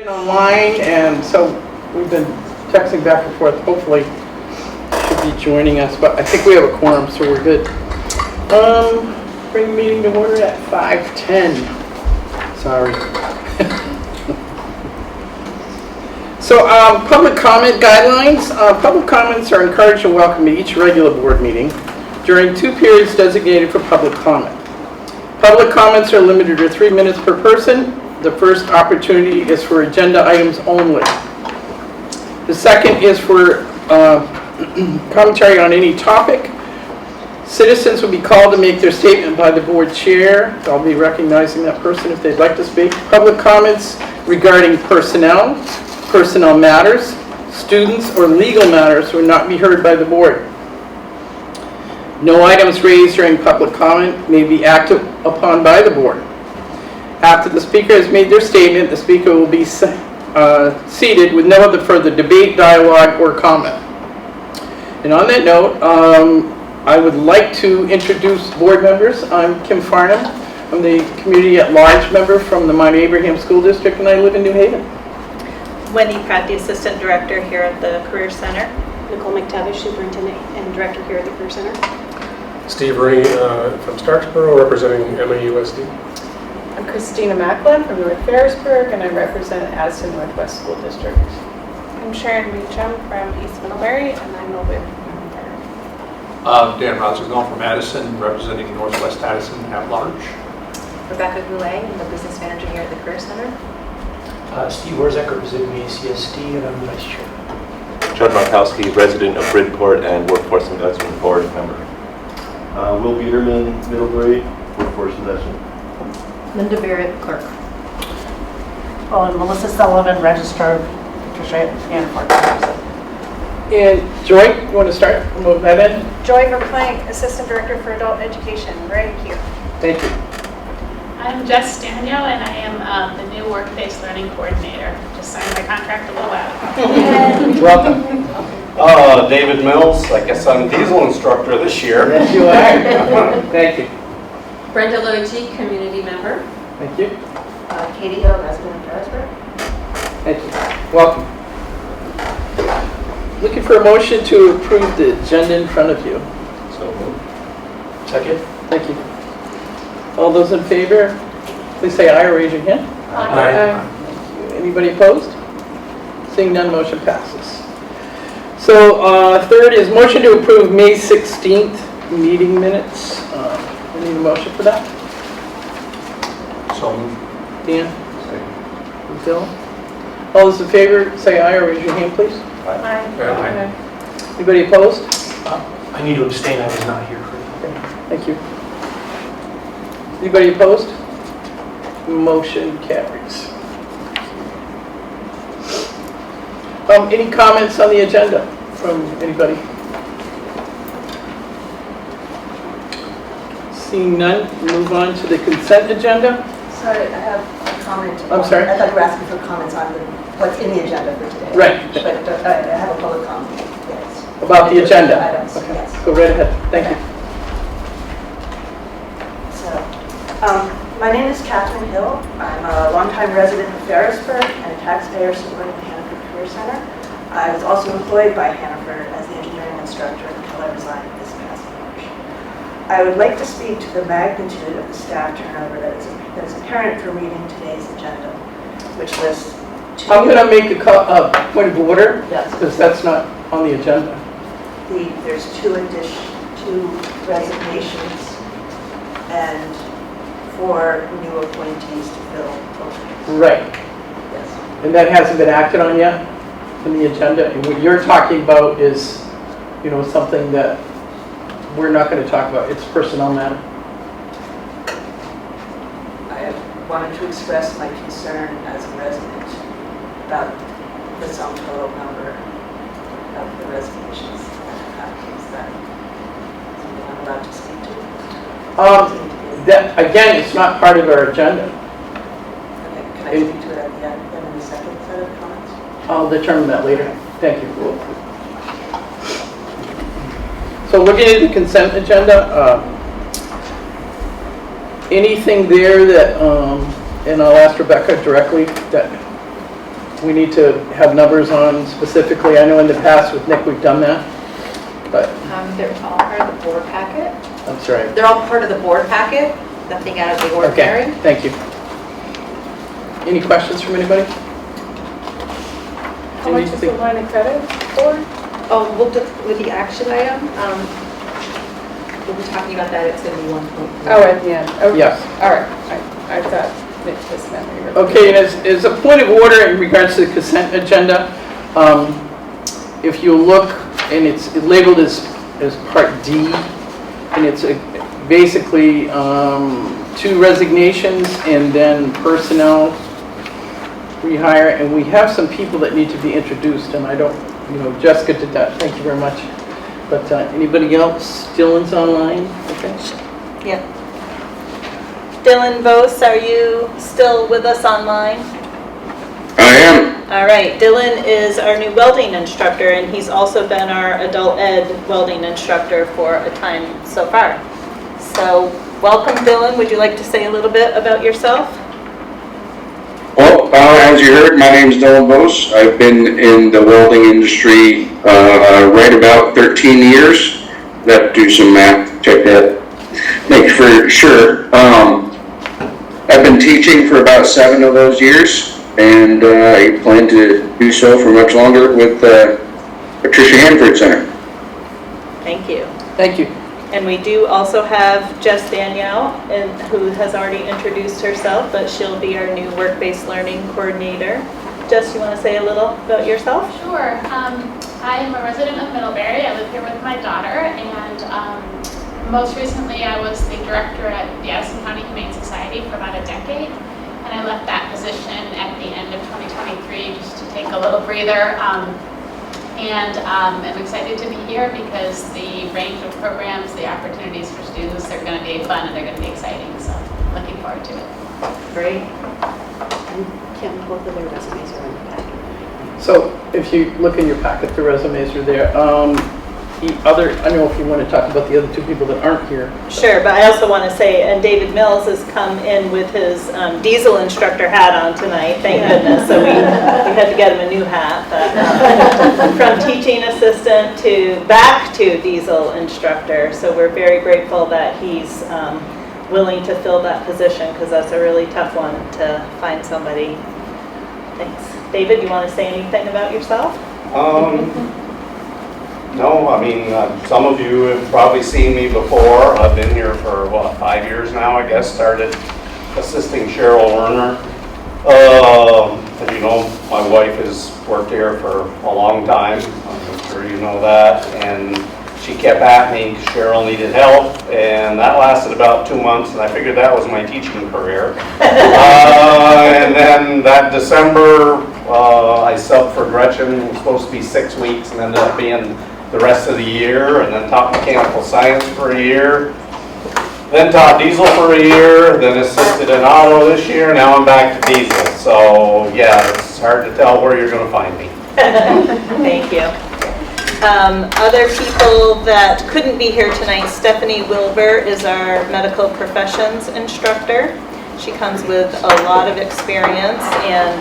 Online, and so we've been texting back and forth. Hopefully should be joining us, but I think we have a quorum, so we're good. Bring the meeting to order at 5:10. Sorry. So public comment guidelines. Public comments are encouraged and welcome to each regular board meeting during 2 periods designated for public comment. Public comments are limited to 3 minutes per person. The first opportunity is for agenda items only. The second is for commentary on any topic. Citizens will be called to make their statement by the board chair. I'll be recognizing that person if they'd like to speak. Public comments regarding personnel matters, students, or legal matters will not be heard by the board. No items raised during public comment may be acted upon by the board. After the speaker has made their statement, the speaker will be seated with no other further debate, dialogue, or comment. And on that note, I would like to introduce board members. I'm Kim Farnham. I'm the Community at Large member from the Mount Abraham School District, and I live in New Haven. Wendy Pratt, the Assistant Director here at the Career Center. Nicole McTavish, Superintendent and Director here at the Career Center. Steve Ring from Starksboro, representing MAUSD. I'm Christina Macklin from North Ferrisburg, and I represent Addison Northwest School District. I'm Sharon Meacham from East Middlebury, and I'm a WIP member. Dan Rosagall from Addison, representing Northwest Addison at large. Rebecca Goulet, I'm the Business Manager here at the Career Center. Steve Warzek, representing the ACSD, and I'm the Vice Chair. Judd Markowski, resident of Bridport and Workforce Investment Board member. Will Biederman, Middlebury, Workforce Investment. Linda Barrett, Clerk. And Melissa Sullivan, Registrar, Patricia Hannaford. And Joy, you want to start? We'll move that in. Joy Verplank, Assistant Director for Adult Education, right here. Thank you. I'm Jess Stanio, and I am the new Work-Based Learning Coordinator. Just signed my contract a little while ago. Welcome. David Mills, I guess I'm diesel instructor this year. Yes, you are. Thank you. Brenda Loichi, Community Member. Thank you. Katie Hill, Resident of Harrisburg. Thank you. Welcome. Looking for a motion to approve the agenda in front of you. So moved. Second. Thank you. All those in favor, please say aye or raise your hand. Aye. Anybody opposed? Seeing none, motion passes. So third is motion to approve May 16th meeting minutes. We need a motion for that. So moved. Dan? Second. Bill? All those in favor, say aye or raise your hand, please. Aye. Anybody opposed? I need to abstain, I was not here for that. Thank you. Anybody opposed? Motion carries. Any comments on the agenda from anybody? Seeing none, move on to the consent agenda. Sorry, I have a comment. I'm sorry? I thought you were asking for comments on what's in the agenda for today. Right. But I have a public comment, yes. About the agenda? Items, okay. Yes. Go right ahead. Thank you. So, my name is Catherine Hill. I'm a longtime resident of Ferrisburg and a taxpayer supporting the Hannaford Career Center. I was also employed by Hannaford as the engineering instructor until I resigned this past March. I would like to speak to the magnitude of the staff turnover that is apparent from reading today's agenda, which lists I'm going to make a point of order, yes, because that's not on the agenda. There's two resignations and 4 new appointees to fill openings. Right. Yes. And that hasn't been acted on yet in the agenda. And what you're talking about is, something that we're not going to talk about. It's personnel matter. I wanted to express my concern as a resident about the sum total number of the resignations that have happened. Is that something I'm allowed to speak to? That, again, it's not part of our agenda. Okay. Can I speak to it at the end, then in the second set of comments? I'll determine that later. Thank you. So looking at the consent agenda, anything there that, and I'll ask Rebecca directly, that we need to have numbers on specifically? I know in the past with Nick, we've done that, but, They're all part of the board packet. I'm sorry. They're all part of the board packet, nothing out of the ordinary. Okay, thank you. Any questions from anybody? How much is the line of credit for? Oh, with the action item, we'll be talking about that, it's going to be 1.3. Oh, at the end. Okay. Yes. All right. I thought Nick just meant we were. Okay, and as a point of order in regards to the consent agenda, if you look, and it's labeled as Part D, and it's basically 2 resignations and then personnel rehire, and we have some people that need to be introduced, and I don't, Jessica did that, thank you very much. But anybody else? Dylan's online, okay? Yeah. Dylan Vos, are you still with us online? I am. All right, Dylan is our new welding instructor, and he's also been our adult ed welding instructor for a time so far. So welcome, Dylan. Would you like to say a little bit about yourself? Well, as you heard, my name is Dylan Bose. I've been in the welding industry right about 13 years. Got to do some math, check that, make for sure. I've been teaching for about 7 of those years, and I plan to do so for much longer with Patricia Hannaford Center. Thank you. Thank you. And we do also have Jess Danielle, who has already introduced herself, but she'll be our new work-based learning coordinator. Jess, you want to say a little about yourself? Sure. I am a resident of Middlebury. I live here with my daughter, and most recently I was the director at the Addison County Humane Society for about a decade, and I left that position at the end of 2023 just to take a little breather. And I'm excited to be here because the range of programs, the opportunities for students, they're going to be fun and they're going to be exciting. So looking forward to it. Great. And Kim, both of their resumes are in the packet. So if you look in your packet, the resumes are there. I don't know if you want to talk about the other 2 people that aren't here. Sure, but I also want to say, and David Mills has come in with his diesel instructor hat on tonight, thank goodness, so we had to get him a new hat. But, from teaching assistant to back to diesel instructor, so we're very grateful that he's willing to fill that position, because that's a really tough one to find somebody. Thanks. David, you want to say anything about yourself? No, I mean, some of you have probably seen me before. I've been here for, 5 years now, I guess. Started assisting Cheryl Werner. As you know, my wife has worked here for a long time. I'm sure you know that. And she kept at me. Cheryl needed help, and that lasted about 2 months, and I figured that was my teaching career. And then that December, I subbed for Gretchen. It was supposed to be 6 weeks, and ended up being the rest of the year, and then taught mechanical science for a year, then taught diesel for a year, then assisted in auto this year. Now I'm back to diesel. So yeah, it's hard to tell where you're going to find me. Thank you. Other people that couldn't be here tonight, Stephanie Wilbur is our medical professions instructor. She comes with a lot of experience and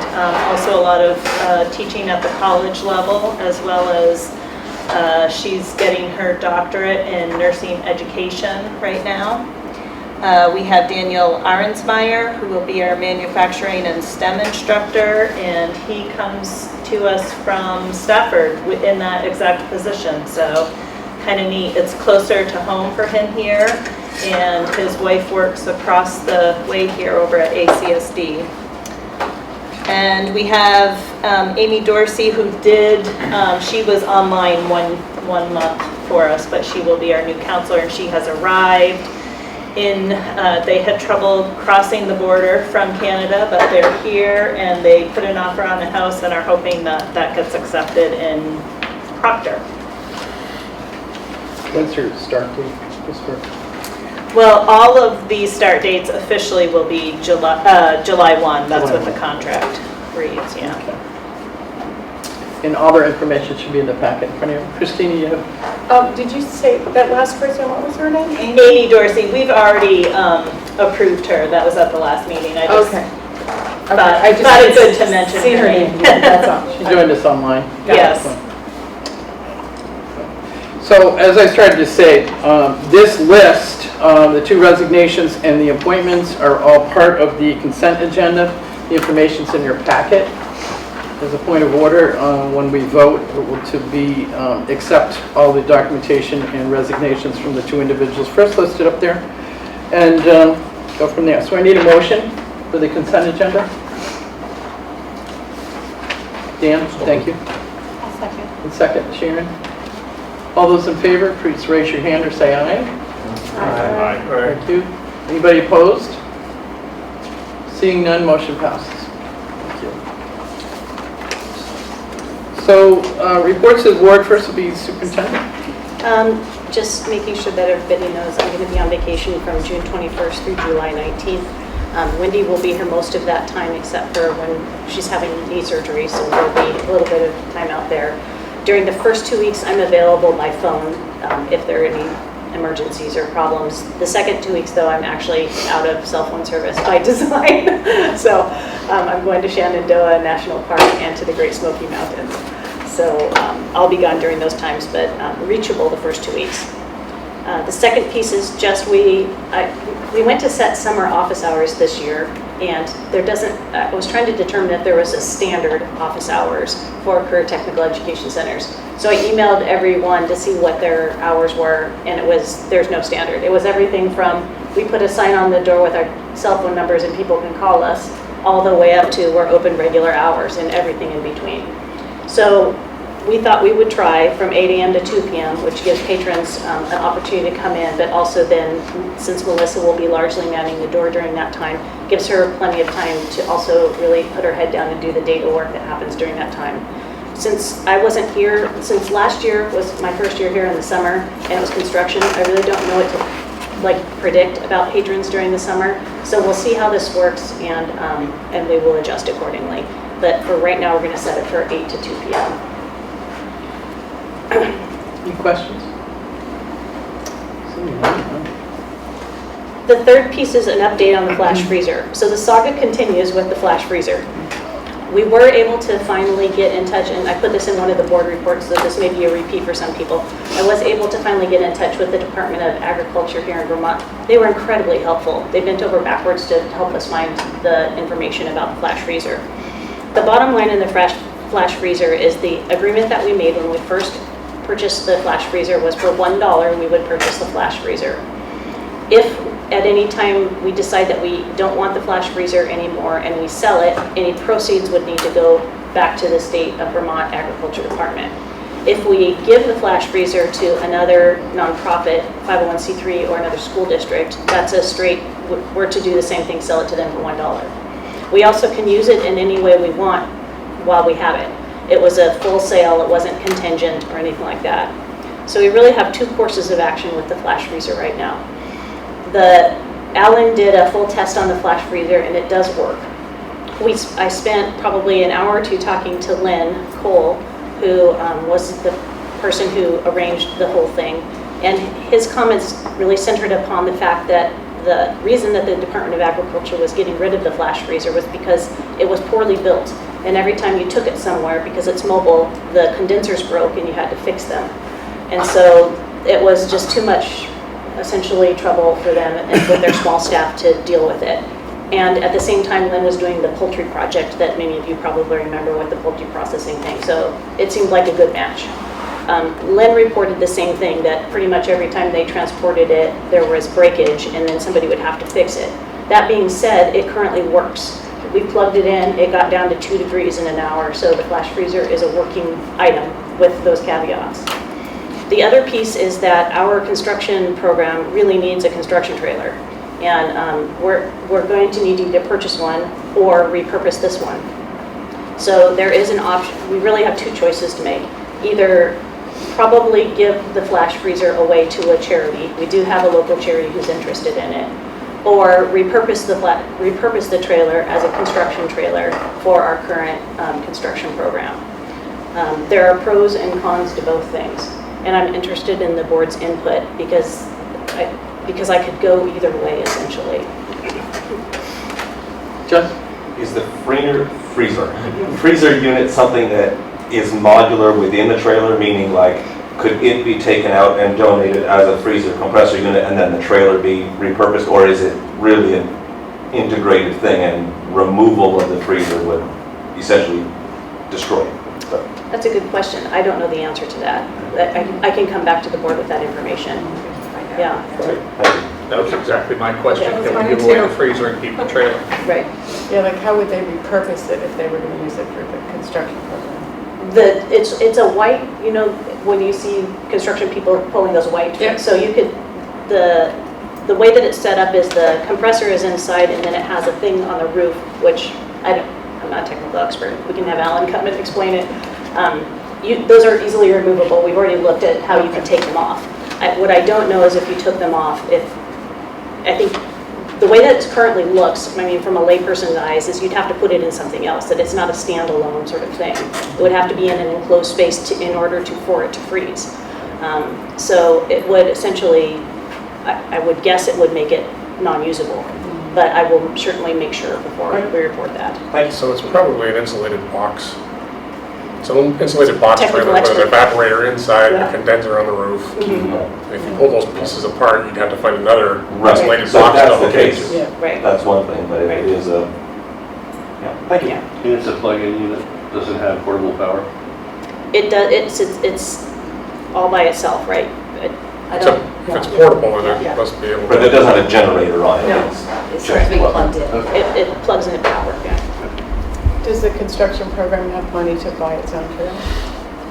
also a lot of teaching at the college level, as well as she's getting her doctorate in nursing education right now. We have Daniel Arensmeyer, who will be our manufacturing and STEM instructor, and he comes to us from Stafford in that exact position. So kind of neat. It's closer to home for him here, and his wife works across the way here over at ACSD. And we have Amy Dorsey, who she was online one month for us, but she will be our new counselor, and she has arrived. They had trouble crossing the border from Canada, but they're here, and they put an offer on the house and are hoping that that gets accepted in Proctor. When's your start date? Well, all of these start dates officially will be July 1. That's what the contract reads, yeah. Okay. And all their information should be in the packet in front of you. Christina, you have? Did you say that last person, what was her name? Amy Dorsey. We've already approved her. That was at the last meeting. Okay. I just thought it good to mention seen her name, yeah, that's all. She joined us online. Yes. So as I started to say, this list, the 2 resignations and the appointments are all part of the consent agenda. The information's in your packet. As a point of order, when we vote to be accept all the documentation and resignations from the 2 individuals first listed up there, and go from there. So I need a motion for the consent agenda. Dan, thank you. I'll second. And second, Sharon. All those in favor, please raise your hand or say aye. Aye. Thank you. Anybody opposed? Seeing none, motion passes. Thank you. So, reports to the board. First will be superintendent. Just making sure that everybody knows I'm going to be on vacation from June 21st through July 19th. Wendy will be here most of that time except for when she's having knee surgery, so there'll be a little bit of time out there. During the first 2 weeks, I'm available by phone if there are any emergencies or problems. The second 2 weeks, though, I'm actually out of cell phone service by design. So I'm going to Shenandoah National Park and to the Great Smoky Mountains. So I'll be gone during those times, but reachable the first 2 weeks. The second piece is just we went to set summer office hours this year, and I was trying to determine if there was a standard office hours for career technical education centers. So I emailed everyone to see what their hours were, and there's no standard. It was everything from, we put a sign on the door with our cell phone numbers and people can call us, all the way up to we're open regular hours and everything in between. So we thought we would try from 8 a.m. to 2 p.m., which gives patrons an opportunity to come in, but also then, since Melissa will be largely manning the door during that time, gives her plenty of time to also really put her head down and do the data work that happens during that time. Since I wasn't here, since last year was my first year here in the summer, and it was construction, I really don't know what to predict about patrons during the summer. So we'll see how this works, and we will adjust accordingly. But for right now, we're going to set it for 8 to 2 p.m. Any questions? The third piece is an update on the flash freezer. So the saga continues with the flash freezer. We were able to finally get in touch, and I put this in one of the board reports, so this may be a repeat for some people. I was able to finally get in touch with the Department of Agriculture here in Vermont. They were incredibly helpful. They bent over backwards to help us find the information about the flash freezer. The bottom line in the flash freezer is the agreement that we made when we first purchased the flash freezer was for $1 we would purchase the flash freezer. If at any time we decide that we don't want the flash freezer anymore and we sell it, any proceeds would need to go back to the state of Vermont Agriculture Department. If we give the flash freezer to another nonprofit, 501c3, or another school district, that's a straight, we're to do the same thing, sell it to them for $1. We also can use it in any way we want while we have it. It was a full sale, it wasn't contingent or anything like that. So we really have 2 courses of action with the flash freezer right now. Alan did a full test on the flash freezer and it does work. I spent probably an hour or 2 talking to Lynn Cole, who was the person who arranged the whole thing. And his comments really centered upon the fact that the reason that the Department of Agriculture was getting rid of the flash freezer was because it was poorly built. And every time you took it somewhere, because it's mobile, the condensers broke and you had to fix them. And so it was just too much, essentially, trouble for them and with their small staff to deal with it. And at the same time, Lynn was doing the poultry project that many of you probably remember with the poultry processing thing. So it seemed like a good match. Lynn reported the same thing, that pretty much every time they transported it, there was breakage and then somebody would have to fix it. That being said, it currently works. We plugged it in, it got down to 2 degrees in an hour, so the flash freezer is a working item with those caveats. The other piece is that our construction program really needs a construction trailer. And we're going to need to either purchase one or repurpose this one. So there is an option. We really have 2 choices to make. Either probably give the flash freezer away to a charity. We do have a local charity who's interested in it. Or repurpose the trailer as a construction trailer for our current construction program. There are pros and cons to both things. And I'm interested in the board's input because I could go either way, essentially. Jeff? is the freezer unit something that is modular within the trailer, meaning like, could it be taken out and donated as a freezer compressor unit and then the trailer be repurposed, or is it really an integrated thing and removal of the freezer would essentially destroy it? That's a good question. I don't know the answer to that. I can come back to the board with that information. Yeah. That was exactly my question. Yeah, Can we give away the freezer and keep the trailer? Right. Yeah, like how would they repurpose it if they were going to use it for the construction program? It's a white, you know, when you see construction people pulling those white. Yeah. So you could, the way that it's set up is the compressor is inside and then it has a thing on the roof, which I'm not a technical expert. We can have Alan come and explain it. Those are easily removable. We've already looked at how you can take them off. What I don't know is if you took them off, I think the way that it currently looks, I mean, from a layperson's eyes, is you'd have to put it in something else, that it's not a standalone sort of thing. It would have to be in an enclosed space in order for it to freeze. So it would essentially, I would guess it would make it non-usable, but I will certainly make sure before we report that. So it's probably an insulated box. It's an insulated box Technical trailer with an expert. evaporator inside, Yeah. a condenser on the roof. Mhm. If you pull those pieces apart, you'd have to find another Right. insulated So box that's to the hook case. into. Yeah, right. That's one thing, but if it is a, yeah, thank you. Yeah. And it's a plug-in unit, doesn't have portable power. It does. It's all by itself, right? I Except don't. if it's portable, then Yeah. it must be able to. But it doesn't have a generator on it. No. It's supposed to be plugged in. It plugs into power. Yeah. Does the construction program have money to buy its own trailer?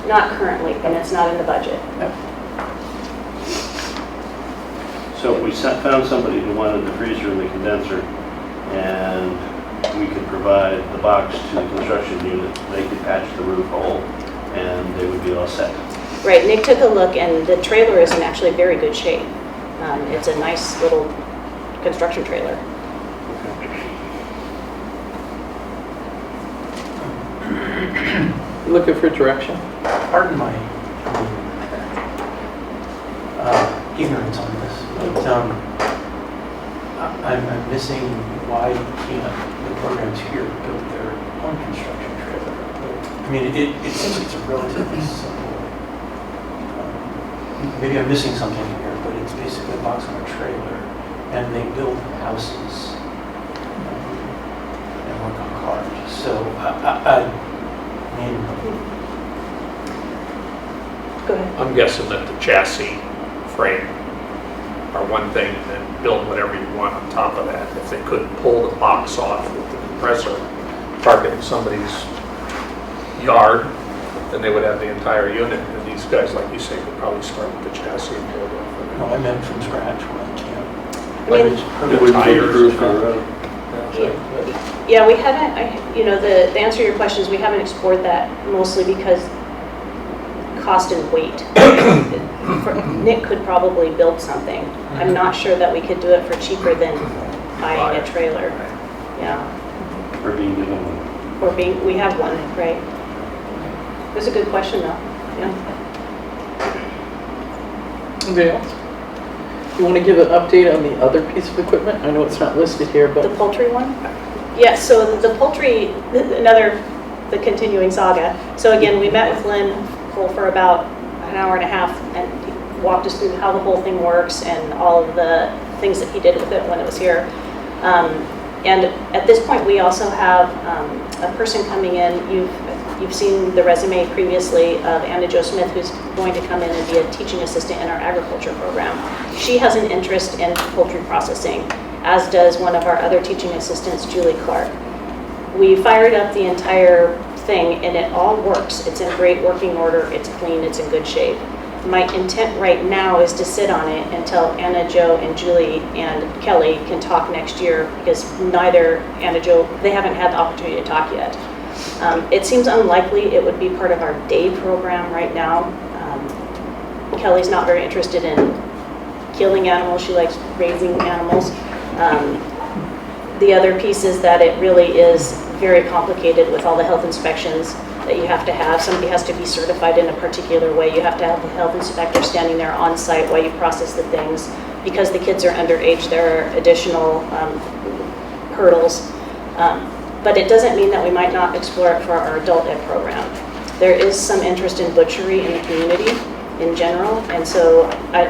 Not currently, and it's not in the budget. So if we found somebody who wanted the freezer and the condenser, and we could provide the box to the construction unit, they could patch the roof hole, and they would be all set. Right. Nick took a look, and the trailer is in actually very good shape. It's a nice little construction trailer. Looking for direction? Pardon my ignorance on this, but I'm missing why can't the programs here build their own construction trailer? I mean, it seems it's a relatively simple, maybe I'm missing something here, but it's basically a box on a trailer, and they build houses and work on cars. So I mean, Go ahead. I'm guessing that the chassis frame are one thing, and then build whatever you want on top of that. If they couldn't pull the box off with the compressor, park it in somebody's yard, then they would have the entire unit. And these guys, like you say, could probably start with the chassis and build it. no, I meant from scratch when I can't. I mean, The tires. yeah, we haven't. You know, the answer to your question is we haven't explored that mostly because cost and weight. Nick could probably build something. I'm not sure that we could do it for cheaper than buying a trailer. Yeah. Or being given one. Or we have one, right? It was a good question though. Yeah. Anybody else? You want to give an update on the other piece of equipment? I know it's not listed here, but. The poultry one? Yeah, so the poultry, the continuing saga. So again, we met with Lynn for about an hour and a half and he walked us through how the whole thing works and all of the things that he did with it when it was here. And at this point, we also have a person coming in. You've seen the resume previously of Anna Jo Smith, who's going to come in and be a teaching assistant in our agriculture program. She has an interest in poultry processing, as does one of our other teaching assistants, Julie Clark. We fired up the entire thing and it all works. It's in great working order, it's clean, it's in good shape. My intent right now is to sit on it until Anna Jo and Julie and Kelly can talk next year, because neither Anna Jo, they haven't had the opportunity to talk yet. It seems unlikely it would be part of our day program right now. Kelly's not very interested in killing animals, she likes raising animals. The other piece is that it really is very complicated with all the health inspections that you have to have. Somebody has to be certified in a particular way. You have to have the health inspector standing there on site while you process the things. Because the kids are underage, there are additional hurdles. But it doesn't mean that we might not explore it for our adult ed program. There is some interest in butchery in the community in general, and so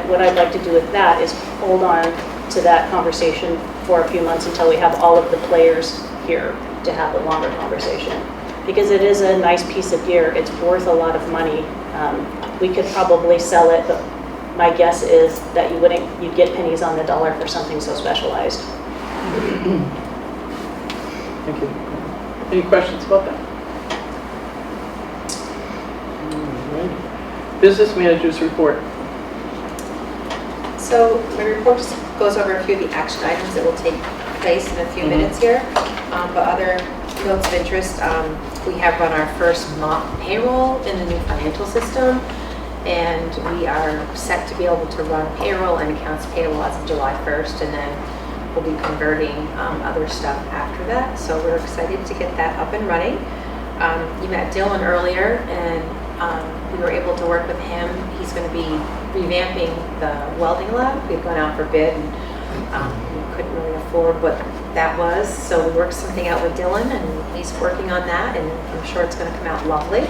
what I'd like to do with that is hold on to that conversation for a few months until we have all of the players here to have a longer conversation. Because it is a nice piece of gear, it's worth a lot of money. We could probably sell it, but my guess is that you'd get pennies on the dollar for something so specialized. Thank you. Any questions about that? All right. Business managers report. So my report just goes over a few of the action items that will take place in a few minutes here. But other notes of interest, we have run our first mock payroll in the new financial system, and we are set to be able to run payroll and accounts payable as of July 1st, and then we'll be converting other stuff after that. So we're excited to get that up and running. You met Dylan earlier, and we were able to work with him. He's going to be revamping the welding lab. We've gone out for bid, and we couldn't really afford what that was. So we worked something out with Dylan, and he's working on that, and I'm sure it's going to come out lovely.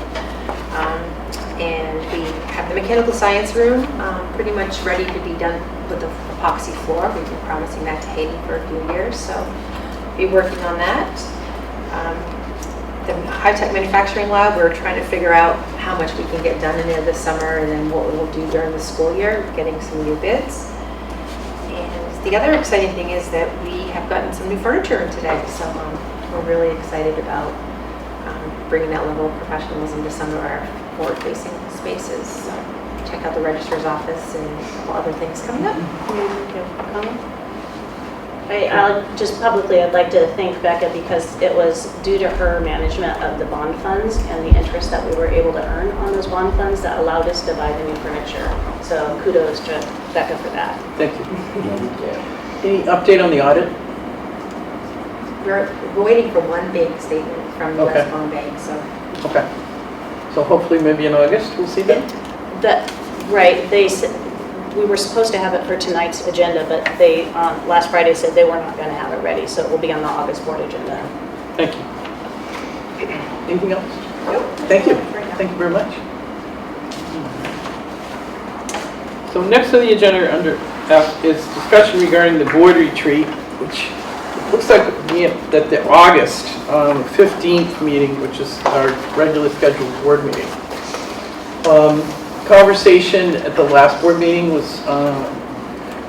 And we have the mechanical science room pretty much ready to be done with the epoxy floor. We've been promising that to Haiti for a few years, so be working on that. The high-tech manufacturing lab, we're trying to figure out how much we can get done in there this summer, and then what we'll do during the school year, getting some new bids. And the other exciting thing is that we have gotten some new furniture in today, so we're really excited about bringing that level of professionalism to some of our forward-facing spaces. So check out the registrar's office and a couple other things coming up. I'd like to thank Becca because it was due to her management of the bond funds and the interest that we were able to earn on those bond funds that allowed us to buy the new furniture. So kudos to Becca for that. Thank you. Any update on the audit? We're waiting for one big statement from the Okay. US Bond Bank, so. Okay. So hopefully maybe in August we'll see them? Right, they said, we were supposed to have it for tonight's agenda, but they, last Friday said they were not going to have it ready, so it will be on the August board agenda. Thank you. Anything else? Nope. Thank you. Thank you very much. So next on the agenda under F is discussion regarding the board retreat, which looks like that the August 15th meeting, which is our regularly scheduled board meeting. Conversation at the last board meeting was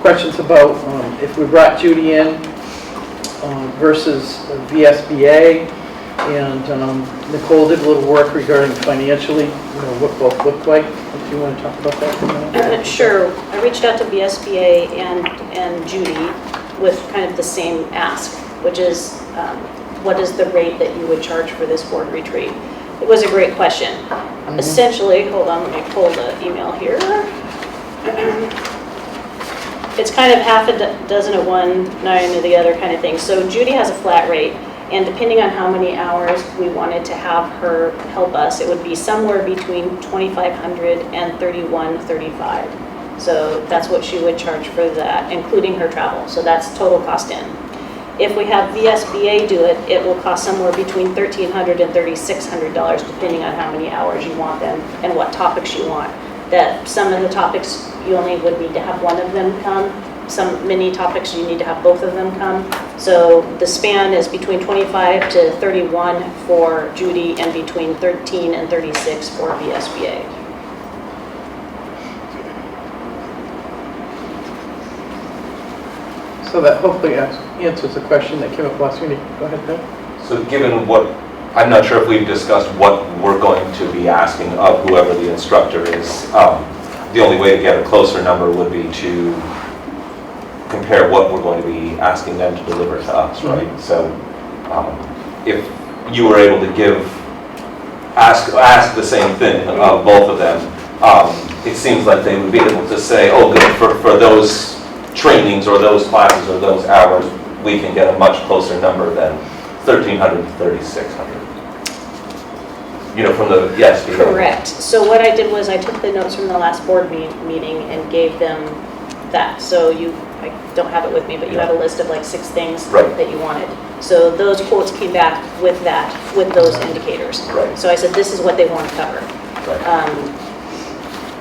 questions about if we brought Judy in versus VSBA, and Nicole did a little work regarding financially, what both looked like. If you want to talk about that for a minute. Sure. I reached out to VSBA and Judy with kind of the same ask, which is what is the rate that you would charge for this board retreat? It was a great question. Essentially, hold on, let me pull the email here. It's kind of half a dozen of one, nine of the other kind of thing. So Judy has a flat rate, and depending on how many hours we wanted to have her help us, it would be somewhere between $2,500 and $3,135. So that's what she would charge for that, including her travel. So that's total cost in. If we have VSBA do it, it will cost somewhere between $1,300 and $3,600, depending on how many hours you want them and what topics you want. That some of the topics you only would need to have one of them come. Some many topics you need to have both of them come. So the span is between 25 to 31 for Judy and between 13 and 36 for VSBA. So that hopefully answers the question that came up last meeting. Go ahead, Ben. So given what, I'm not sure if we've discussed what we're going to be asking of whoever the instructor is. The only way to get a closer number would be to compare what we're going to be asking them to deliver to us, right? So if you were able to ask the same thing of both of them, it seems like they would be able to say, oh good, for those trainings or those classes or those hours, we can get a much closer number than 1,300 to 3,600. From the, yes. Correct. So what I did was I took the notes from the last board meeting and gave them that. So I don't have it with me, but you had a list of like 6 things Right. that you wanted. So those quotes came back with that, with those indicators. Right. So I said, this is what they want to cover.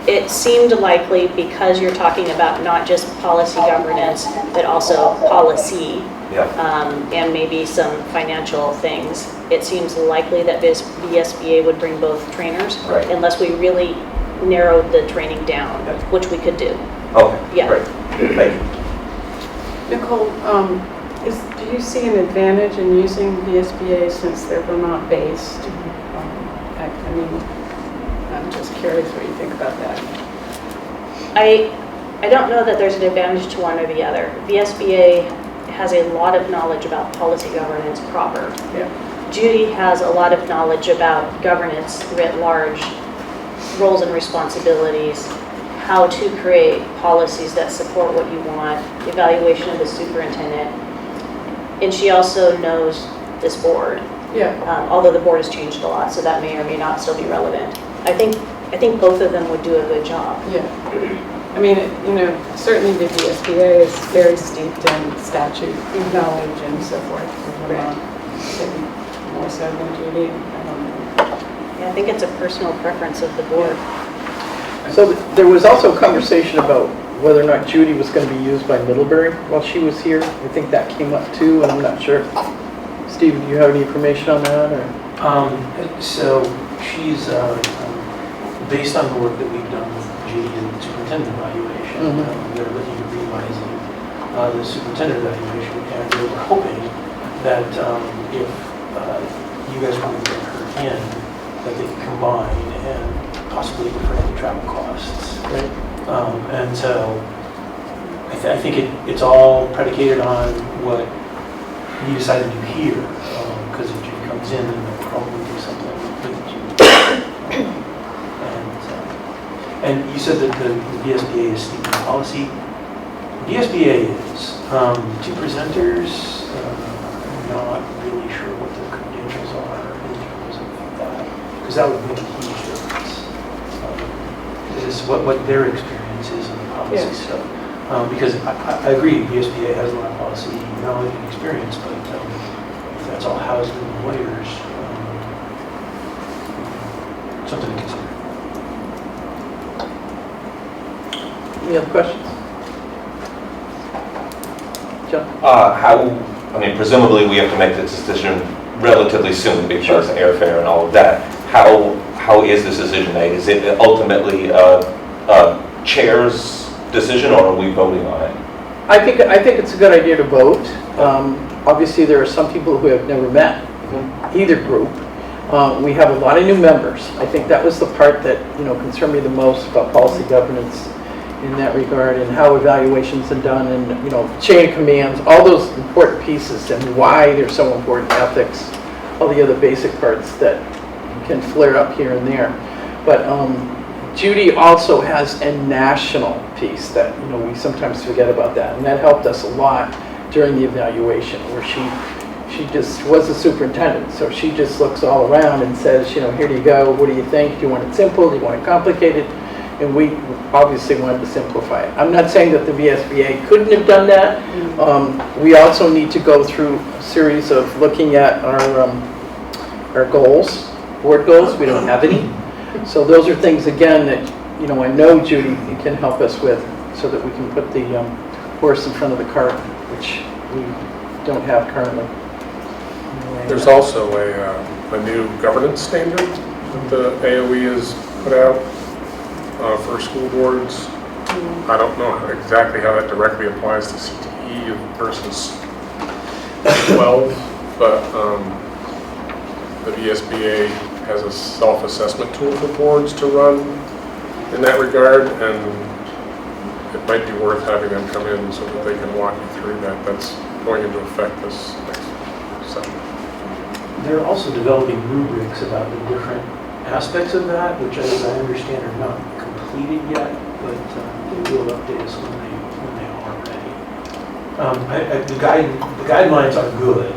It seemed likely, because you're talking about not just policy governance, but also policy, and maybe some financial things, it seems likely that VSBA would bring both trainers, unless we really narrowed the training down, which we could do. Okay, Yeah. great. Thank you. Nicole, do you see an advantage in using VSBA since they're Vermont-based? I mean, I'm just curious what you think about that. I don't know that there's an advantage to one or the other. VSBA has a lot of knowledge about policy governance proper. Yeah. Judy has a lot of knowledge about governance writ large, roles and responsibilities, how to create policies that support what you want, evaluation of the superintendent, and she also knows this board. Yeah. Although the board has changed a lot, so that may or may not still be relevant. I think both of them would do a good job. Yeah. I mean, certainly the VSBA is very steeped in statute knowledge and so forth. Maybe more so than Judy. I don't know. Yeah, I think it's a personal preference of the board. So there was also a conversation about whether or not Judy was going to be used by Middlebury while she was here. I think that came up too, and I'm not sure. Steve, do you have any information on that? Or? So she's, based on the work that we've done with Judy and the superintendent evaluation, they're looking at revising the superintendent evaluation, and we were hoping that if you guys want to bring her in, that they could combine and possibly defer any travel costs. Right. And so I think it's all predicated on what you decide to do here, because if Judy comes in, then they'll probably do something with Judy. And you said that the VSBA is steeped in policy. VSBA is. 2 presenters, I'm not really sure what their credentials are in terms of that, because that would make a huge difference. Is what their experience is in the policy stuff. Because I agree, VSBA has a lot of policy knowledge and experience, but if that's all housed in the lawyers, something to consider. Any other questions? John? Presumably we have to make this decision relatively soon because of airfare and all of that. How is this decision made? Is it ultimately a chair's decision, or are we voting on it? I think it's a good idea to vote. Obviously, there are some people who have never met either group. We have a lot of new members. I think that was the part that concerned me the most about policy governance in that regard, and how evaluations are done, and chain of commands, all those important pieces, and why they're so important, ethics, all the other basic parts that can flare up here and there. But Judy also has a national piece that we sometimes forget about that, and that helped us a lot during the evaluation, where she just was a superintendent, so she just looks all around and says, here do you go, what do you think, do you want it simple, do you want it complicated? And we obviously wanted to simplify it. I'm not saying that the VSBA couldn't have done that. We also need to go through a series of looking at our goals, board goals. We don't have any. So those are things, again, that I know Judy can help us with, so that we can put the horse in front of the cart, which we don't have currently. There's also a new governance standard that the AOE has put out for school boards. I don't know exactly how that directly applies to CTE versus 12, but the VSBA has a self-assessment tool for boards to run in that regard, and it might be worth having them come in so that they can walk you through that. That's going into effect this next session. They're also developing rubrics about the different aspects of that, which as I understand are not completed yet, but they will update us when they are ready. The guidelines are good.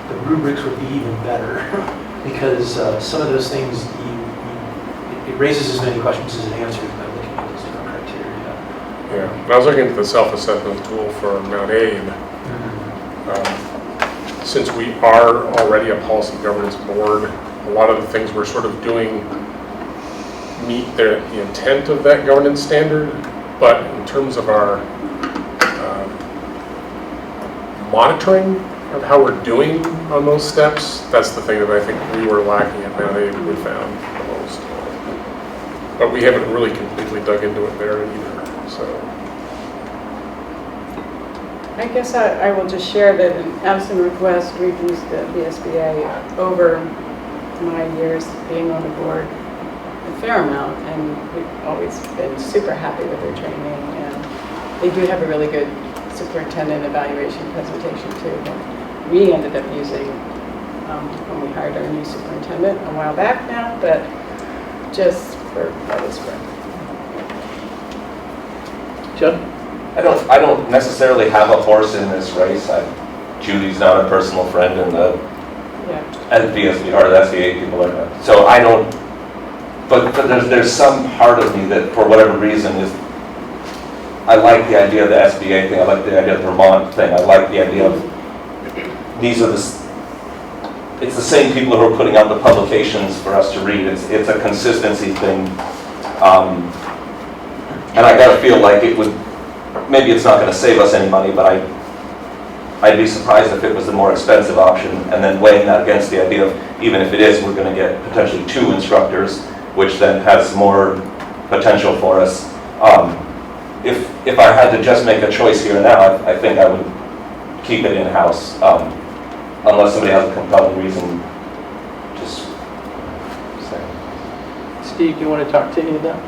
The rubrics would be even better because some of those things, it raises as many questions as it answers by looking at those different criteria. Yeah, when I was looking at the self-assessment tool for Mount Abe, since we are already a policy governance board, a lot of the things we're sort of doing meet the intent of that governance standard, but in terms of our monitoring of how we're doing on those steps, that's the thing that I think we were lacking at Mount Abe, we found the most. But we haven't really completely dug into it there either, so. I guess I will just share that in Addison Northwest, we've used the VSBA over my years being on the board a fair amount, and we've always been super happy with their training, and they do have a really good superintendent evaluation presentation too, that we ended up using when we hired our new superintendent a while back now, but just for what it's worth. John? I don't necessarily have a horse in this race. Judy's not a personal friend, and the VSB or the SBA people are not. So I don't. But there's some part of me that, for whatever reason, is. I like the idea of the SBA thing. I like the idea of the Vermont thing. I like the idea of these are it's the same people who are putting out the publications for us to read. It's a consistency thing, and I gotta feel like it would. Maybe it's not going to save us any money, but I'd be surprised if it was the more expensive option, and then weighing that against the idea of, even if it is, we're going to get potentially 2 instructors, which then has more potential for us. If I had to just make a choice here and now, I think I would keep it in-house, unless somebody has a compelling reason. Just saying. Steve, you want to talk to any of that?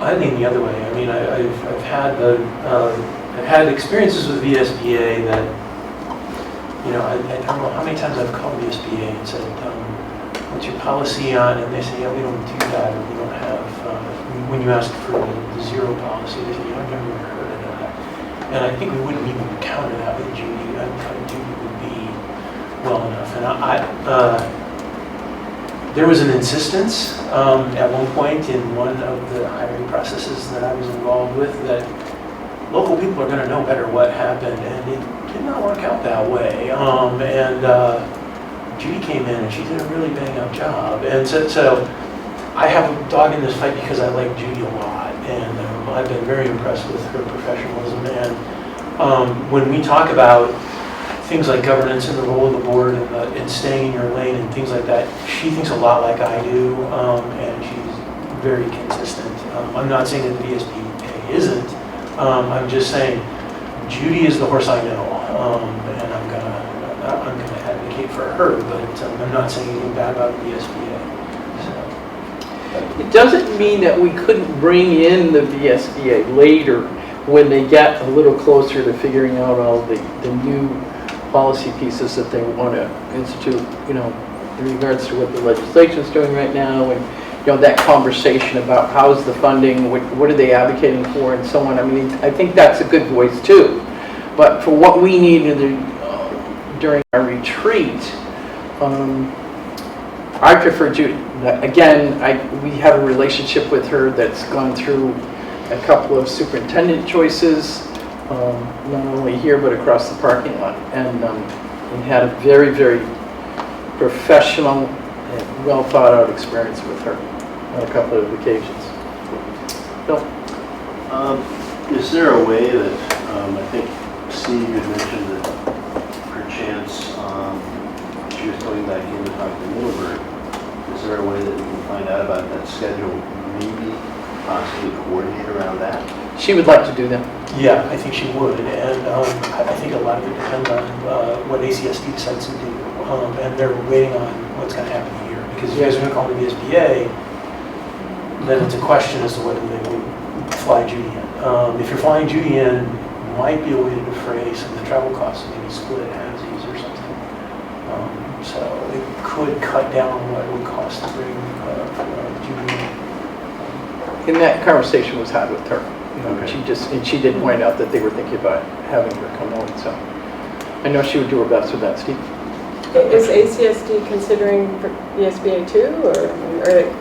I lean the other way. I mean, I've had experiences with VSBA that, I don't know how many times I've called VSBA and said, what's your policy on? And they say, yeah, we don't do that, or we don't have, when you ask for the zero policy, they say, I've never even heard of that. And I think we wouldn't even counter that with Judy. I thought Judy would be well enough. And there was an insistence at one point in one of the hiring processes that I was involved with that local people are going to know better what happened, and it did not work out that way. Judy came in and she did a really bang-up job, and so I have a dog in this fight because I like Judy a lot, and I've been very impressed with her professionalism. And when we talk about things like governance and the role of the board and staying in your lane and things like that, she thinks a lot like I do, and she's very consistent. I'm not saying that the VSBA isn't. I'm just saying Judy is the horse I know, and I'm gonna advocate for her. But I'm not saying anything bad about the VSBA. It doesn't mean that we couldn't bring in the VSBA later when they get a little closer to figuring out all the new policy pieces that they want to institute, in regards to what the legislation is doing right now, and that conversation about how's the funding, what are they advocating for, and so on. I mean, I think that's a good voice too. But for what we needed during our retreat, I prefer Judy. Again, we have a relationship with her that's gone through a couple of superintendent choices. Not only here, but across the parking lot. And we had a very, very professional and well thought out experience with her on a couple of occasions. Bill? Is there a way that, I think Steve had mentioned that perchance she was going back in to talk to Middleburg. Is there a way that we can find out about that schedule, maybe possibly coordinate around that? She would like to do that. Yeah, I think she would, and I think a lot of it depends on what ACSD decides to do, and they're waiting on what's going to happen here. Because if you guys are going to call the VSBA, then it's a question as to whether they would fly Judy in. If you're flying Judy in, might be a way to defray some of the travel costs, maybe split halvesies or something. So it could cut down what it would cost to bring Judy in. And that conversation was had with her. Okay. She did point out that they were thinking about having her come out. So I know she would do her best with that, Steve. Is ACSD considering VSBA too, or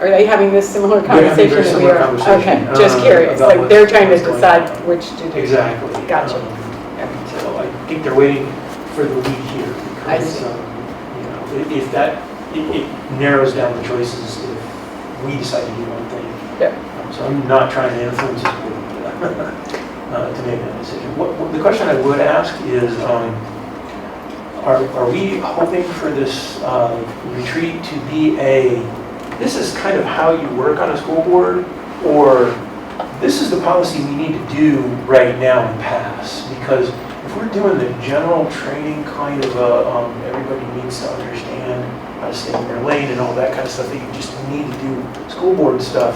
are they having this similar They're having a conversation very that we similar are? conversation, Okay, just curious, about like they're trying to what's going decide on. which to do. Exactly. Gotcha. And so I think they're waiting for the lead here. I Because, see. you know, if that, it narrows down the choices if we decide to do one thing. Yeah. So I'm not trying to influence it to make that decision. The question I would ask is, are we hoping for this retreat to be this is kind of how you work on a school board, or this is the policy we need to do right now and pass? Because if we're doing the general training kind of everybody needs to understand how to stay in their lane and all that kind of stuff that you just need to do school board stuff,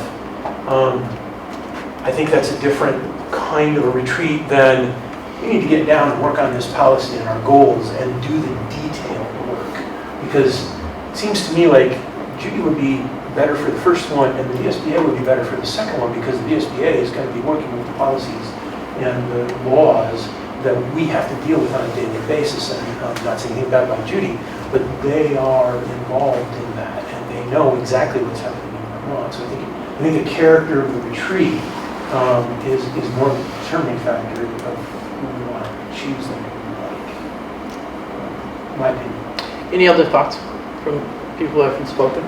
I think that's a different kind of a retreat than we need to get down and work on this policy and our goals and do the detailed work. Because it seems to me like Judy would be better for the first one and the VSBA would be better for the second one, because the VSBA is going to be working with the policies and the laws that we have to deal with on a daily basis. And I'm not saying anything bad about Judy, but they are involved in that and they know exactly what's happening in Vermont. So I think the character of the retreat is more of a determining factor of who we want to choose them to be like. My opinion. Any other thoughts from people who haven't spoken?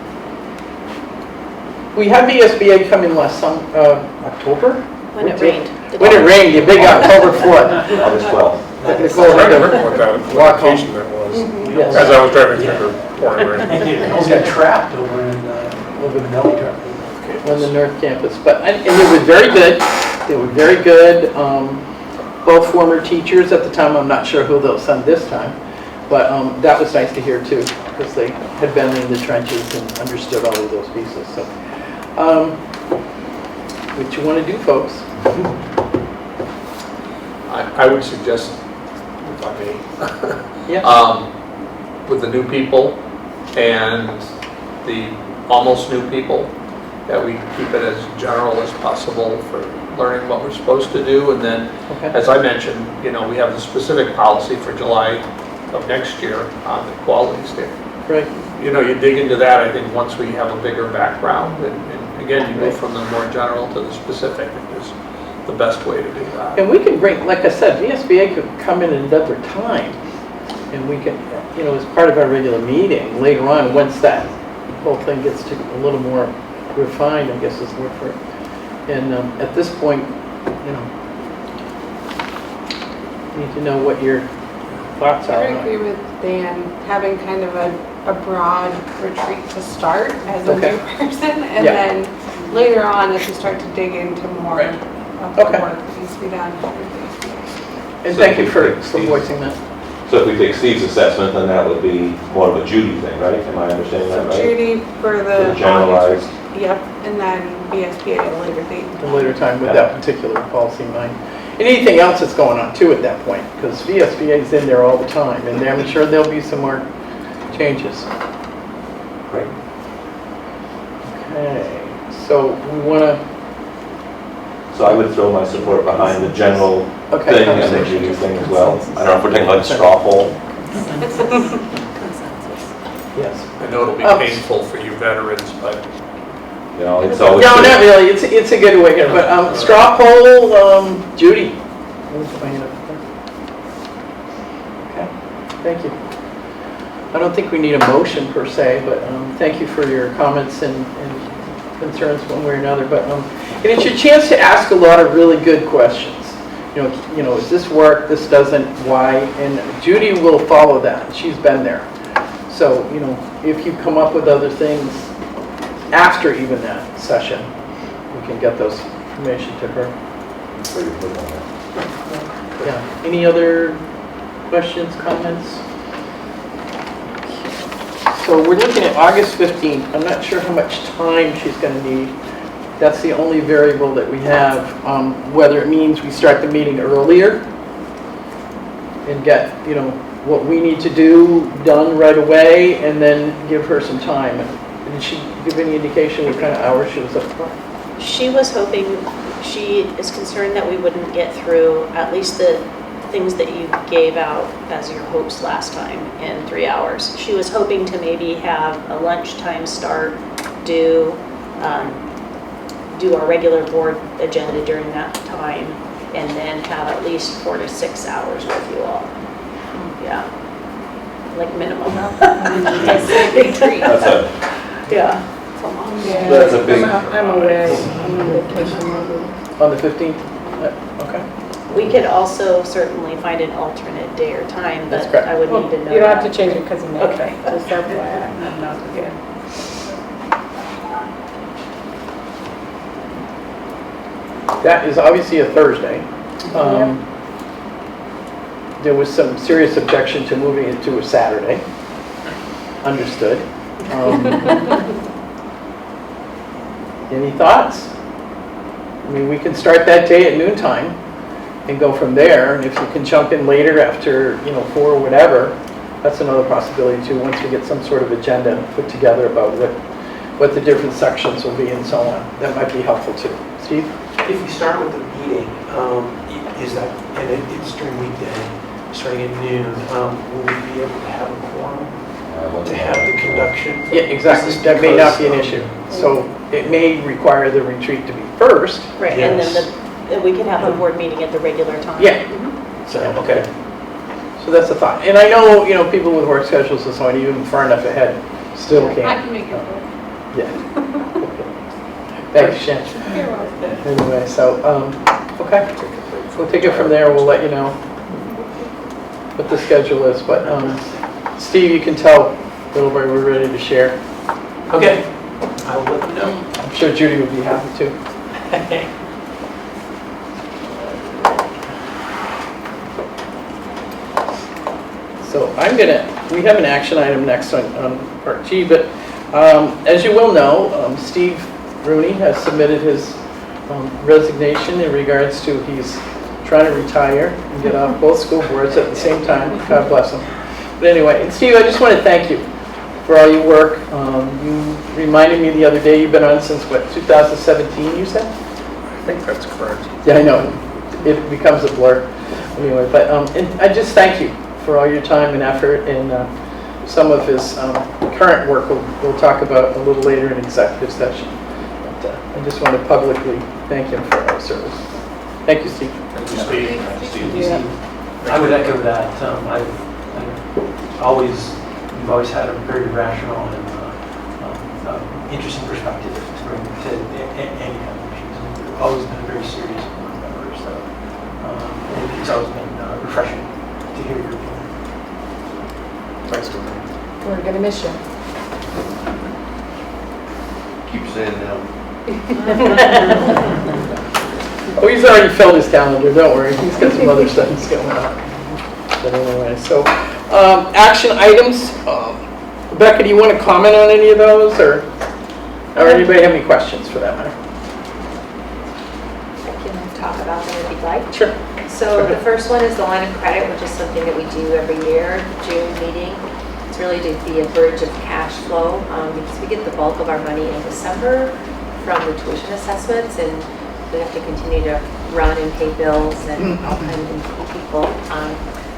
We had VSBA come in last October? When it rained. When it rained, the big October flood. August 12th. I remember what location that was, Yes. as I was driving through the pouring rain. It almost got trapped over in the Nelly Drive. On the North Campus, and they were very good. They were very good. Both former teachers at the time. I'm not sure who they'll send this time, but that was nice to hear too, because they had been in the trenches and understood all of those pieces. So, what you want to do, folks? I would suggest, if I may, Yeah. with the new people and the almost new people, that we keep it as general as possible for learning what we're supposed to do. And then, as I mentioned, you know, we have the specific policy for July of next year on the quality standard. Right. You know, you dig into that, I think, once we have a bigger background. And again, you go from the more general to the specific is the best way to do that. And we can bring, like I said, VSBA could come in another time, and we can, you know, as part of our regular meeting later on, once that whole thing gets to a little more refined, I guess is the word for it. And at this point, you know, need to know what your thoughts are. I would agree with Dan, having kind of a broad retreat to start as a new person, and then later on, as we start to dig into more of the work that needs to be done. And thank you for voicing that. So if we take Steve's assessment, then that would be more of a Judy thing, right? Am I understanding that right? Judy for the generalized. Yep, and then VSBA at a later date. At a later time with that particular policy in mind. And anything else that's going on too at that point, because VSBA is in there all the time, and I'm sure there'll be some more changes. Great. Okay, so we want to. So I would throw my support behind the general thing and the Judy thing as well. I don't know if we're taking like a straw poll. Yes. I know it'll be painful for you veterans, but you know, it's always no, not really. It's a good way here. But straw poll, Judy. Okay, thank you. I don't think we need a motion per se, but thank you for your comments and concerns one way or another. But and it's your chance to ask a lot of really good questions. You know, does this work? This doesn't. Why? And Judy will follow that. She's been there. So, you know, if you come up with other things after even that session, we can get those information to her. Yeah. Any other questions, comments? So we're looking at August 15th. I'm not sure how much time she's going to need. That's the only variable that we have, whether it means we start the meeting earlier and get, you know, what we need to do done right away, and then give her some time. Did she give any indication what kind of hours she was up for? She was hoping, she is concerned that we wouldn't get through at least the things that you gave out as your hopes last time in 3 hours. She was hoping to maybe have a lunchtime start, do our regular board agenda during that time, and then have at least 4 to 6 hours with you all. Yeah, like minimum. That's Yeah. That's a big. I'm away. I'm on vacation. On the 15th? Okay. We could also certainly find an alternate day or time, That's but correct. I would need to know. You don't have that. to change it because of me. Okay. Just FYI, I'm not good. That is obviously a Thursday. There was some serious objection to moving it to a Saturday. Understood. Any thoughts? I mean, we can start that day at noontime and go from there. And if you can jump in later after, 4 or whatever, that's another possibility too, once we get some sort of agenda put together about what the different sections will be and so on. That might be helpful too. Steve? If we start with the meeting, is that, and it's during weekday, starting at noon, will we be able to have a quorum to have the conduction? Yeah, exactly. That may not be an issue. So it may require the retreat to be first. Right, and then we can have the board meeting at the regular time. Yeah. So, okay. So that's a thought. And I know, people with work schedules and so on, even far enough ahead, still I can't. can make it work. Yeah. Thanks, Shan. You're welcome. Anyway, so, okay. We'll take it from there. We'll let you know what the schedule is. But Steve, you can tell Middlebury we're ready to share. Okay, I will let them know. I'm sure Judy would be happy to. So we have an action item next on Part G, but as you will know, Steve Rooney has submitted his resignation in regards to he's trying to retire and get off both school boards at the same time. God bless him. But anyway, and Steve, I just want to thank you for all your work. You reminded me the other day you've been on since, 2017, you said? I think that's correct. Yeah, I know. It becomes a blur. Anyway, but and I just thank you for all your time and effort, and some of his current work we'll talk about a little later in executive session. But I just want to publicly thank him for our service. Thank you, Steve. Thank you, Steve. Steve. I would echo that. We've always had a very rational and interesting perspective to bring to any kind of issues. We've always been very serious board members, so and it's always been refreshing to hear your opinion. Thanks, Steve. We're going to miss you. Keep saying no. Oh, he's already filled his calendar, don't worry. He's got some other studies going on. But anyway, so action items. Rebecca, do you want to comment on any of those, or anybody have any questions for that matter? I can talk about them if you'd like. Sure. So the first one is the line of credit, which is something that we do every year, June meeting. It's really to be a bridge of cash flow because we get the bulk of our money in December from the tuition assessments, and we have to continue to run and pay bills and all kinds of people.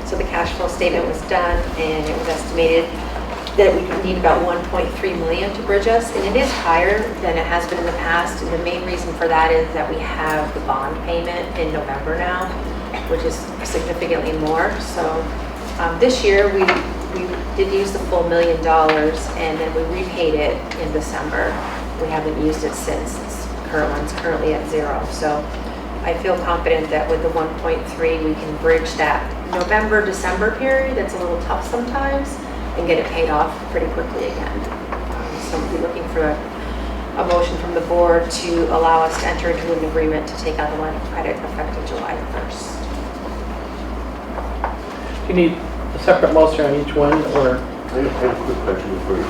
So the cash flow statement was done, and it was estimated that we could need about 1.3 million to bridge us, and it is higher than it has been in the past. And the main reason for that is that we have the bond payment in November now, which is significantly more. So this year we did use the full $1 million, and then we repaid it in December. We haven't used it since. It's currently at 0. So I feel confident that with the 1.3 we can bridge that November-December period that's a little tough sometimes and get it paid off pretty quickly again. So we'll be looking for a motion from the board to allow us to enter into an agreement to take out the line of credit effective July 1st. Do you need a separate motion on each one, or? I have a quick question before you.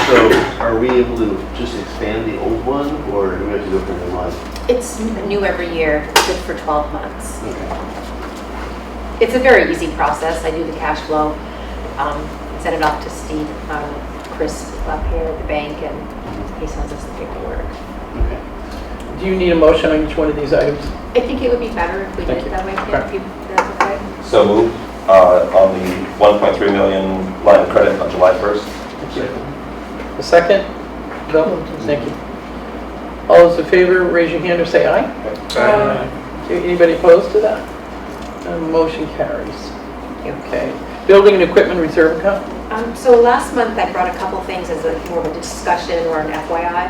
So are we able to just expand the old one, or do we have to go for the new one? It's new every year, good for 12 months. Okay. It's a very easy process. I do the cash flow, send it off to Steve, Chris up here at the bank, and he sends us the paperwork. Okay. Do you need a motion on each one of these items? I think it would be better if we did Thank it you. that way. Okay. If that's So moved on the 1.3 million line of credit on July 1st. Thank you. A second? Bill? Thank you. All those in favor, raise your hand or say aye. Anybody opposed to that? Motion carries. Okay. Building and equipment reserve account? So last month I brought a couple things as more of a discussion or an FYI.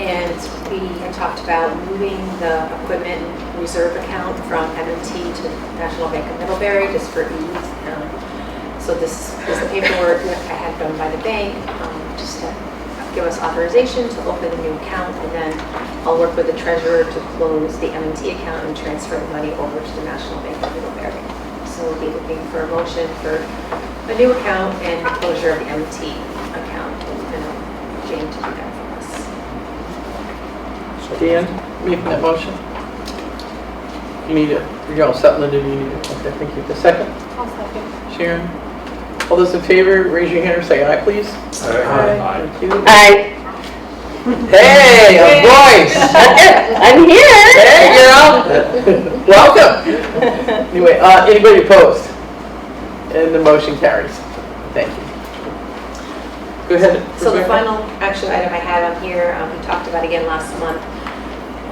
And we had talked about moving the equipment reserve account from M&T to National Bank of Middlebury just for ease. So this is the paperwork that I had done by the bank, just to give us authorization to open a new account, and then I'll work with the treasurer to close the M&T account and transfer the money over to the National Bank of Middlebury. So we'll be looking for a motion for a new account and closure of the M&T account, and Jane to do that for us. Dan, making that motion? You need it. You're all set, Linda, do you need it? Okay, thank you. The second? I'll second. Sharon? All those in favor, raise your hand or say aye, please. Aye. Thank you. Aye. Hey, a voice! I'm here. Hey, girl! Welcome! Anyway, anybody opposed? And the motion carries. Thank you. Go ahead. So the Rebecca. final action item I had on here, we talked about again last month.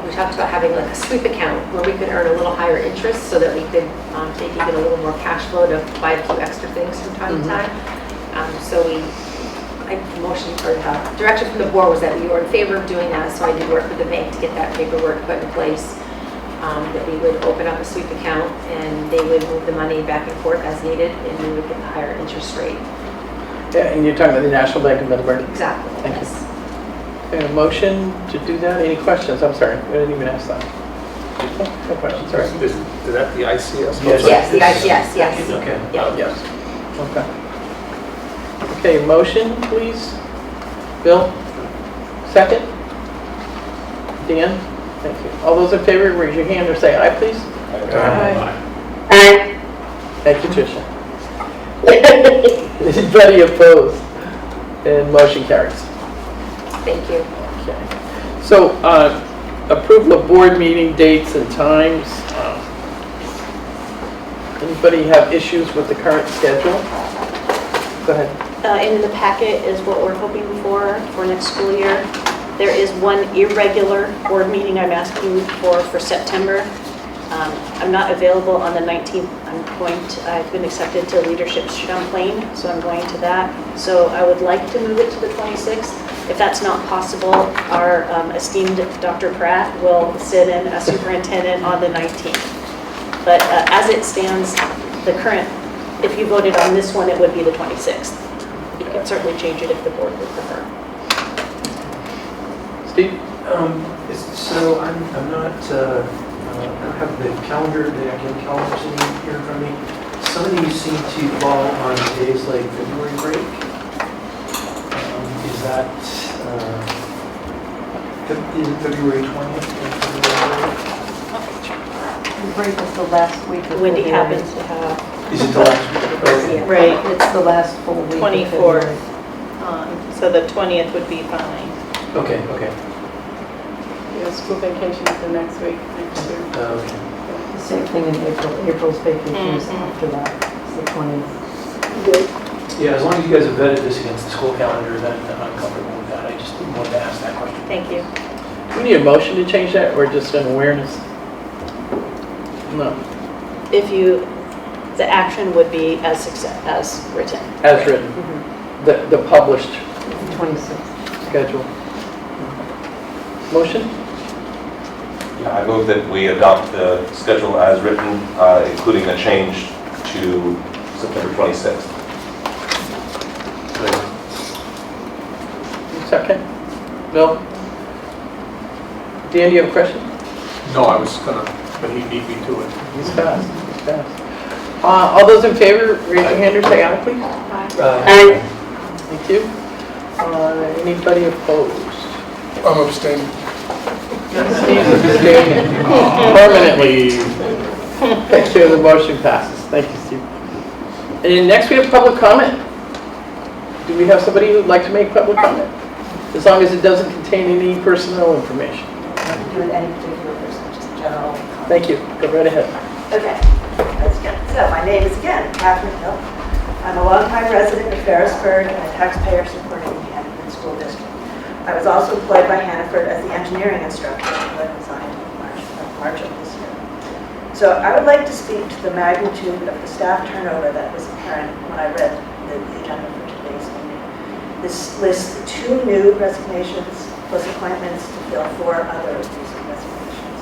We talked about having like a sweep account where we could earn a little higher interest so that we could maybe get a little more cash flow to buy a few extra things from time to time. So I motioned, or direction from the board was that we were in favor of doing that, so I did work with the bank to get that paperwork put in place. That we would open up a sweep account and they would move the money back and forth as needed, and we would get the higher interest rate. Yeah, and you're talking about the National Bank of Middlebury. Exactly. Thank you. Yes. Okay, a motion to do that? Any questions? I'm sorry, I didn't even ask that. No questions, sorry. Is that the ICS? Yes, the ICS, yes. Okay. Yeah. Yes. Okay. Okay, motion, please. Bill? Second? Dan? Thank you. All those in favor, raise your hand or say aye, please. Aye. Thank you, Tricia. Anybody opposed? And motion carries. Thank you. Okay. So, approval of board meeting dates and times. Anybody have issues with the current schedule? Go ahead. In the packet is what we're hoping for next school year. There is one irregular board meeting I'm asking for September. I'm not available on the 19th. I've been accepted to Leadership Champlain, so I'm going to that. So I would like to move it to the 26th. If that's not possible, our esteemed Dr. Pratt will sit in as superintendent on the 19th. But as it stands, the current, if you voted on this one, it would be the 26th. You can certainly change it if the board would prefer. Steve? So I'm not, I don't have the calendar, the academic calendar sitting here in front of me. Some of these seem to fall on days like February break. Is that, is it February 20th? Break is the last week of Wendy February. happens to have Is it the last week? Okay. Right. It's the last full week of 24th February. on, so the 20th would be fine. Okay, okay. Yeah, school vacation is the next week, next year. Okay. The same thing in April. April's vacation is after that. It's the 20th. Yeah, as long as you guys have vetted this against the school calendar, then I'm comfortable with that. I just wanted to ask that question. Thank you. Do we need a motion to change that or just an awareness? No. If you, the action would be as written. As written. The published 26th. schedule. Motion? Yeah, I move that we adopt the schedule as written, including a change to September 26th. Second? Bill? Dan, do you have a question? No, I was gonna, but he beat me to it. He's fast. He's fast. All those in favor, raise your hand or say aye, please. Aye. Thank you. Anybody opposed? I'm abstaining. Steve's abstaining permanently. Thank you. The motion passes. Thank you, Steve. And next we have public comment. Do we have somebody who'd like to make public comment? As long as it doesn't contain any personnel information. Not to do with any particular person, just general. Thank you. Go right ahead. Okay. My name is again Catherine Hill. I'm a longtime resident of Ferrisburg and a taxpayer supporting the Hannaford School District. I was also employed by Hannaford as the engineering instructor until I resigned in March of this year. So I would like to speak to the magnitude of the staff turnover that was apparent when I read the agenda for today's meeting. This lists 2 new resignations plus appointments to fill 4 other recent resignations.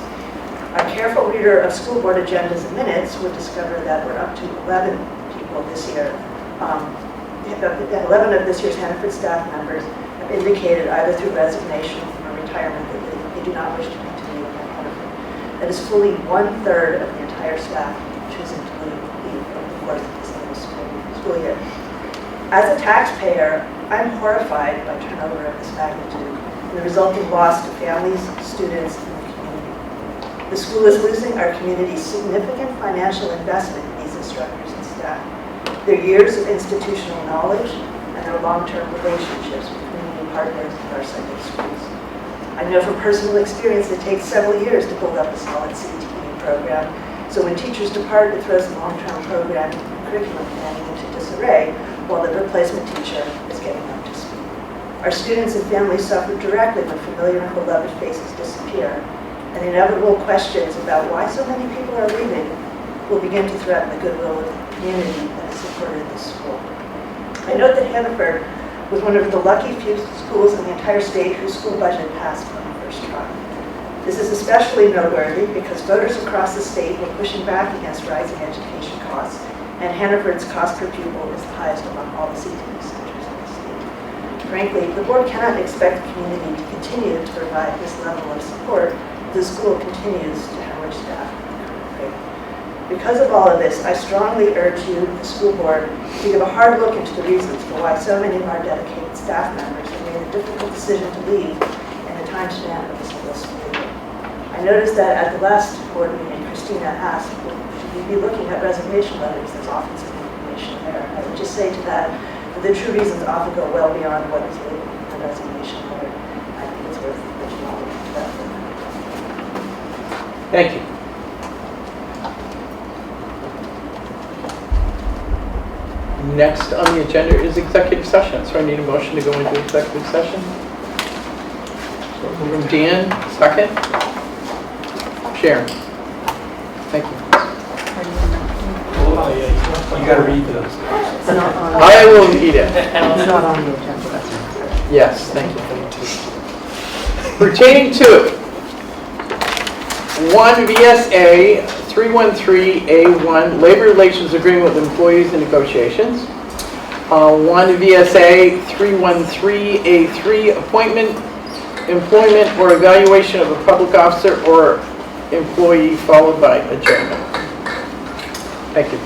A careful reader of school board agendas and minutes would discover that we're up to 11 people this year. 11 of this year's Hannaford staff members have indicated either through resignation or retirement that they do not wish to continue at Hannaford. That is fully 1/3 of the entire staff choosing to leave over the course of this school year. As a taxpayer, I'm horrified by turnover of this magnitude and the resulting loss to families, students, and the community. The school is losing our community's significant financial investment in these instructors and staff, their years of institutional knowledge, and their long-term relationships with community partners in our secondary schools. I know from personal experience it takes several years to build up a solid CTE program, so when teachers depart, it throws the long-term program and curriculum planning into disarray while the replacement teacher is getting up to speed. Our students and families suffer directly when familiar and beloved faces disappear, and the inevitable questions about why so many people are leaving will begin to threaten the goodwill of the community that has supported this school. I note that Hannaford was one of the lucky few schools in the entire state whose school budget passed on the first try. This is especially noteworthy because voters across the state were pushing back against rising education costs, and Hannaford's cost per pupil is the highest among all the CTE centers in the state. Frankly, the board cannot expect the community to continue to provide this level of support if the school continues to hemorrhage staff. Because of all of this, I strongly urge you, the school board, to give a hard look into the reasons for why so many of our dedicated staff members have made a difficult decision to leave in the time span of this school year. I noticed that at the last board meeting, Christina asked, should we be looking at resignation letters? There's often some information there. I would just say to that the true reasons often go well beyond what is labeled in the resignation letter. I think it's worth looking into that. Thank you. Next on the agenda is executive session. So I need a motion to go into executive session. From Dan, second. Sharon. Thank you. You gotta read those. It's not on. I will read it. It's not on the agenda. Yes, thank you. Pertaining to 1 VSA 313A1 Labor Relations Agreement with Employees and Negotiations. 1 VSA 313A3 Employment or evaluation of a public officer or employee, followed by adjournment. Thank you.